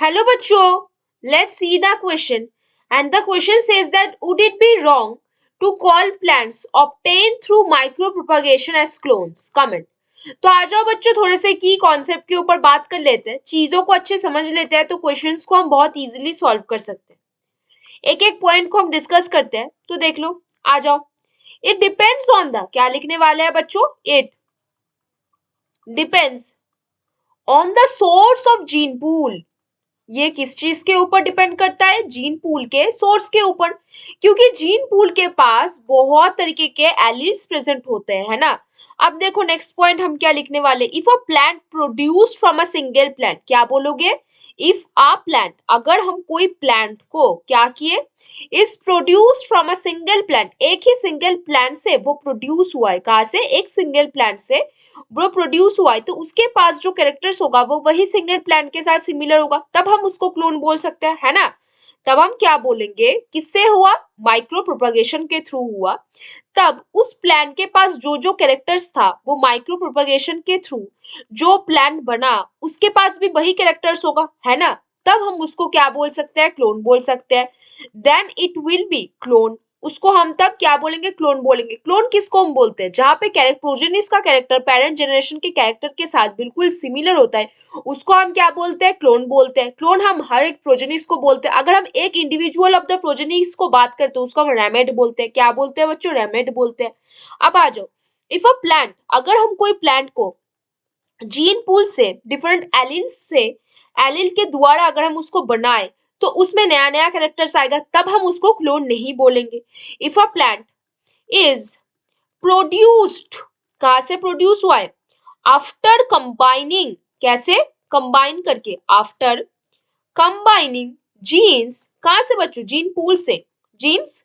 Hello bachcho, let's see the question. And the question says that would it be wrong to call plants obtained through micropropagation as clones? Comment. तो आ जाओ बच्चों थोड़े से की concept के ऊपर बात कर लेते हैं, चीजों को अच्छे समझ लेते हैं तो क्वेश्चंस को हम बहुत इजीली सॉल्व कर सकते हैं। एक एक पॉइंट को हम डिस्कस करते हैं, तो देख लो, आ जाओ। इट डिपेंड्स ऑन द, क्या लिखने वाले हैं बच्चों? It depends on the source of gene pool. ये किस चीज के ऊपर डिपेंड करता है? जीन पूल के सोर्स के ऊपर, क्योंकि जीन पूल के पास बहुत तरीके के एलील्स प्रेजेंट होते हैं, है ना। अब देखो नेक्स्ट पॉइंट हम क्या लिखने वाले, if a plant produced from a single plant, क्या बोलोगे? इफ अ प्लांट, अगर हम कोई प्लांट को क्या किए, is produced from a single plant, एक ही सिंगल प्लांट से वो प्रोड्यूस हुआ है, कहां से? एक सिंगल प्लांट से वो प्रोड्यूस हुआ है, तो उसके पास जो कैरेक्टर्स होगा वो वही सिंगल प्लांट के साथ सिमिलर होगा, तब हम उसको क्लोन बोल सकते हैं, है ना। तब हम क्या बोलेंगे, किससे हुआ? माइक्रो प्रोपगेशन के थ्रू हुआ। तब उस प्लांट के पास जो जो कैरेक्टर्स था वो माइक्रो प्रोपगेशन के थ्रू जो प्लांट बना उसके पास भी वही कैरेक्टर्स होगा, है ना। तब हम उसको क्या बोल सकते हैं? क्लोन बोल सकते हैं। Then it will be clone, उसको हम तब क्या बोलेंगे? क्लोन बोलेंगे। क्लोन किसको हम बोलते हैं? जहां पे प्रोजेनिस का कैरेक्टर पेरेंट जनरेशन के कैरेक्टर के साथ बिल्कुल सिमिलर होता है, उसको हम क्या बोलते हैं? क्लोन बोलते हैं। क्लोन हम हर एक प्रोजेनिस को बोलते हैं। अगर हम एक इंडिविजुअल ऑफ द प्रोजेनिस को बात करते हैं उसको हम रेमेड बोलते हैं। क्या बोलते हैं बच्चों? रेमेड बोलते हैं। अब आ जाओ, इफ अ प्लांट, अगर हम कोई प्लांट को जीन पूल से डिफरेंट एलिल्स से एलिल के द्वारा अगर हम उसको बनाए तो उसमें नया नया कैरेक्टर्स आएगा, तब हम उसको क्लोन नहीं बोलेंगे। If a plant is produced, कहां से प्रोड्यूस हुआ है? आफ्टर कंबाइनिंग, कैसे? कंबाइन करके, आफ्टर कंबाइनिंग जीन्स, कहां से बच्चों? जीन पूल से, genes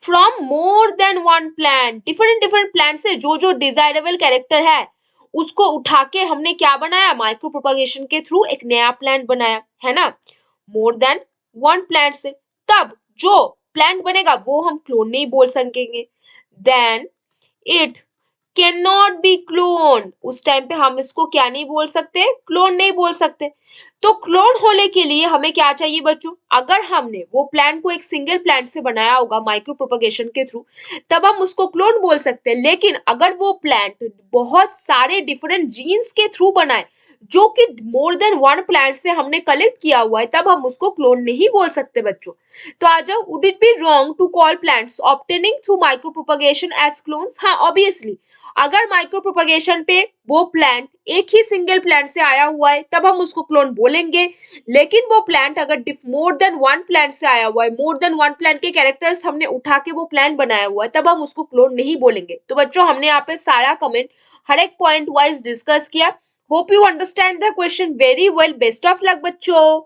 from more than one plant, different different plant से जो जो डिजायरेबल कैरेक्टर है उसको उठा के हमने क्या बनाया? माइक्रो प्रोपगेशन के थ्रू एक नया प्लांट बनाया, है ना। मोर देन वन प्लांट से, तब जो प्लांट बनेगा वो हम क्लोन नहीं बोल सकेंगे। Then it can not be clone, उस टाइम पे हम इसको क्या नहीं बोल सकते? क्लोन नहीं बोल सकते। तो क्लोन होने के लिए हमें क्या चाहिए बच्चों? अगर हमने वो प्लांट को एक सिंगल प्लांट से बनाया होगा माइक्रो प्रोपगेशन के थ्रू, तब हम उसको क्लोन बोल सकते हैं। लेकिन अगर वो प्लांट बहुत सारे डिफरेंट जीन्स के थ्रू बनाए जो कि मोर देन वन प्लांट से हमने कलेक्ट किया हुआ है, तब हम उसको क्लोन नहीं बोल सकते बच्चों। तो आ जाओ, would it be wrong to call plants obtaining through micro propagation as clones? हाँ, ऑब्वियसली अगर माइक्रो प्रोपगेशन पे वो प्लांट एक ही सिंगल प्लांट से आया हुआ है तब हम उसको क्लोन बोलेंगे। लेकिन वो प्लांट अगर मोर देन वन प्लांट से आया हुआ है, मोर देन वन प्लांट के कैरेक्टर्स हमने उठा के वो प्लांट बनाया हुआ है, तब हम उसको क्लोन नहीं बोलेंगे। तो बच्चों हमने यहाँ पे सारा कमेंट हर एक पॉइंट वाइज डिस्कस किया। Hope you understand the question very well. Best of luck बच्चों।